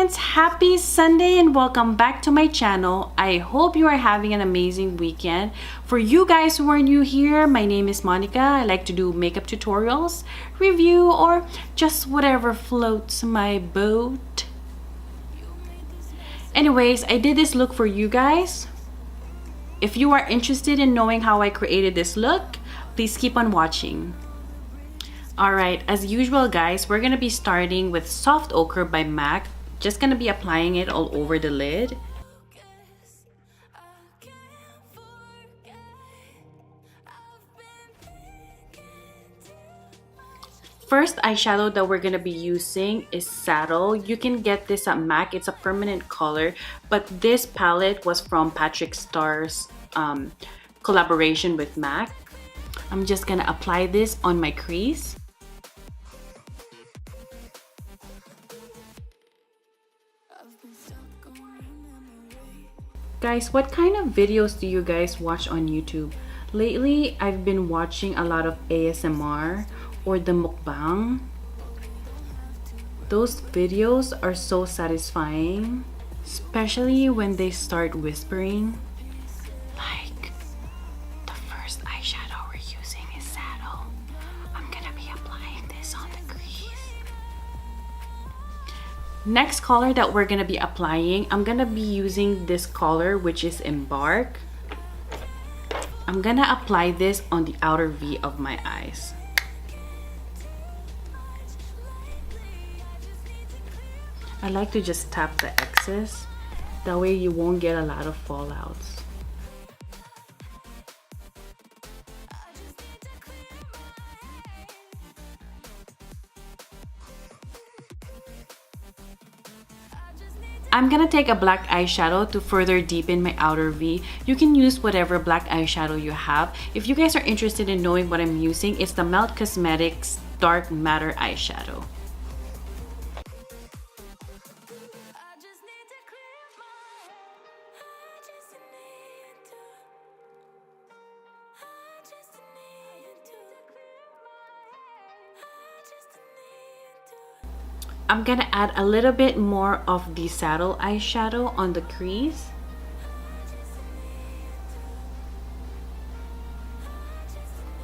friends, happy Sunday and welcome back to my channel. I hope you are having an amazing weekend. For you guys who are new here, my name is Monica. I like to do makeup tutorials, review, or just whatever floats my boat. Anyways, I did this look for you guys. If you are interested in knowing how I created this look, please keep on watching. Alright, as usual guys, we're gonna be starting with Soft Ochre by MAC. Just gonna be applying it all over the lid. First eyeshadow that we're gonna be using is Saddle. You can get this at MAC. It's a permanent color, but this palette was from Patrickstarr's collaboration with MAC. I'm just gonna apply this on my crease. Guys, what kind of videos do you guys watch on YouTube? Lately, I've been watching a lot of ASMR or the mukbang. Those videos are so satisfying, especially when they start whispering. Like, the first eyeshadow we're using is Saddle. I'm gonna be applying this on the crease. Next color that we're gonna be applying, I'm gonna be using this color, which is Embark. I'm gonna apply this on the outer V of my eyes. I like to just tap the excess, that way you won't get a lot of fallouts. I'm gonna take a black eyeshadow to further deepen my outer V. You can use whatever black eyeshadow you have. If you guys are interested in knowing what I'm using, it's the Melt Cosmetics Dark Matter eyeshadow. I'm gonna add a little bit more of the Saddle eyeshadow on the crease.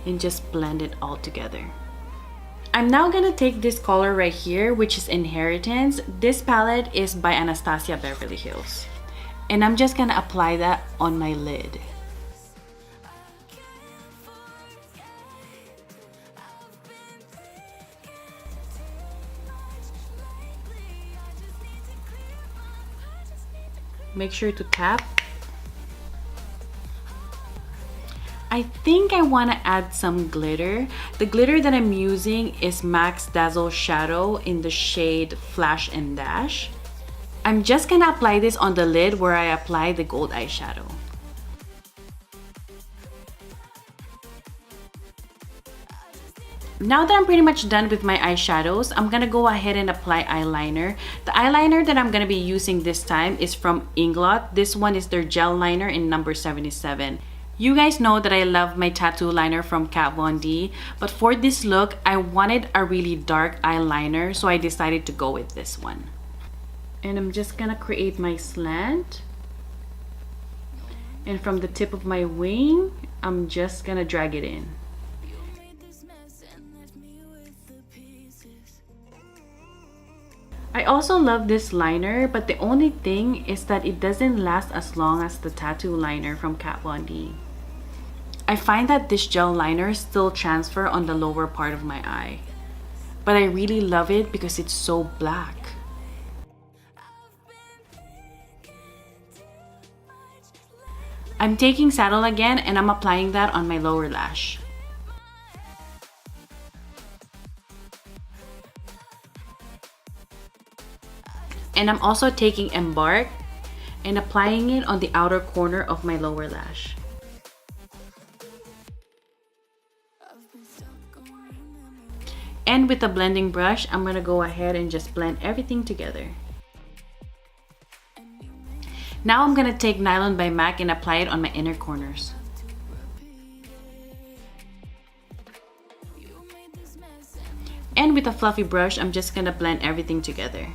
And just blend it all together. I'm now gonna take this color right here, which is Inheritance. This palette is by Anastasia Beverly Hills. And I'm just gonna apply that on my lid. Make sure to tap. I think I want to add some glitter. The glitter that I'm using is MAC's Dazzle Shadow in the shade Flash and Dash. I'm just gonna apply this on the lid where I apply the gold eyeshadow. Now that I'm pretty much done with my eyeshadows, I'm gonna go ahead and apply eyeliner. The eyeliner that I'm gonna be using this time is from Inglot. This one is their gel liner in number 77. You guys know that I love my tattoo liner from Kat Von D, but for this look, I wanted a really dark eyeliner, so I decided to go with this one. And I'm just gonna create my slant. And from the tip of my wing, I'm just gonna drag it in. I also love this liner, but the only thing is that it doesn't last as long as the tattoo liner from Kat Von D. I find that this gel liner still transfer on the lower part of my eye, but I really love it because it's so black. I'm taking Saddle again and I'm applying that on my lower lash. And I'm also taking Embark and applying it on the outer corner of my lower lash. And with a blending brush, I'm gonna go ahead and just blend everything together. Now I'm gonna take Nylon by MAC and apply it on my inner corners. And with a fluffy brush, I'm just gonna blend everything together.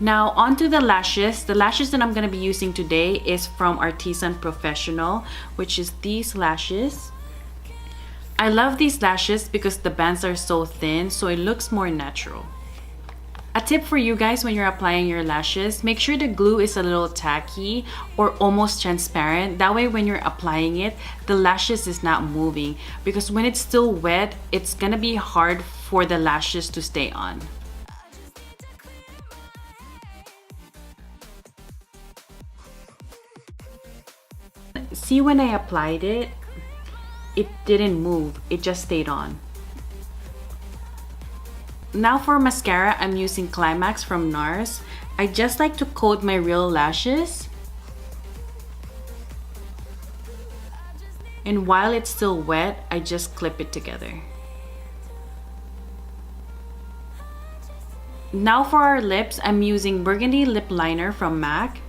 Now onto the lashes. The lashes that I'm going to be using today is from Artisan Professional, which is these lashes. I love these lashes because the bands are so thin, so it looks more natural. A tip for you guys when you're applying your lashes, make sure the glue is a little tacky or almost transparent. That way when you're applying it, the lashes is not moving, because when it's still wet, it's gonna be hard for the lashes to stay on. See, when I applied it, it didn't move, it just stayed on. Now for mascara, I'm using Climax from NARS. I just like to coat my real lashes. And while it's still wet, I just clip it together. Now for our lips, I'm using Burgundy Lip Liner from MAC.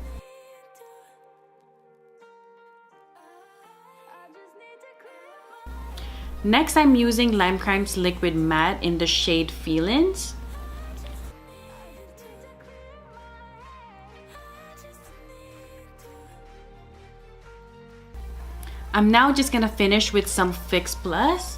Next, I'm using Lime Crime's Liquid Matte in the shade Feelings. I'm now just gonna finish with some Fix Plus.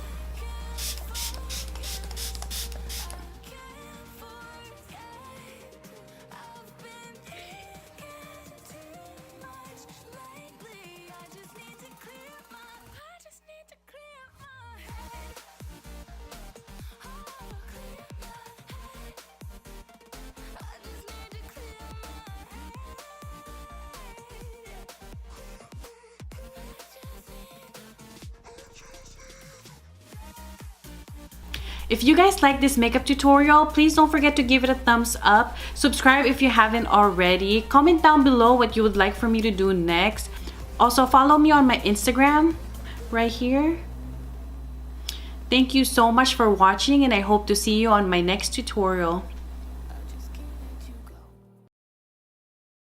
If you guys like this makeup tutorial, please don't forget to give it a thumbs up. Subscribe if you haven't already. Comment down below what you would like for me to do next. Also, follow me on my Instagram right here. Thank you so much for watching, and I hope to see you on my next tutorial.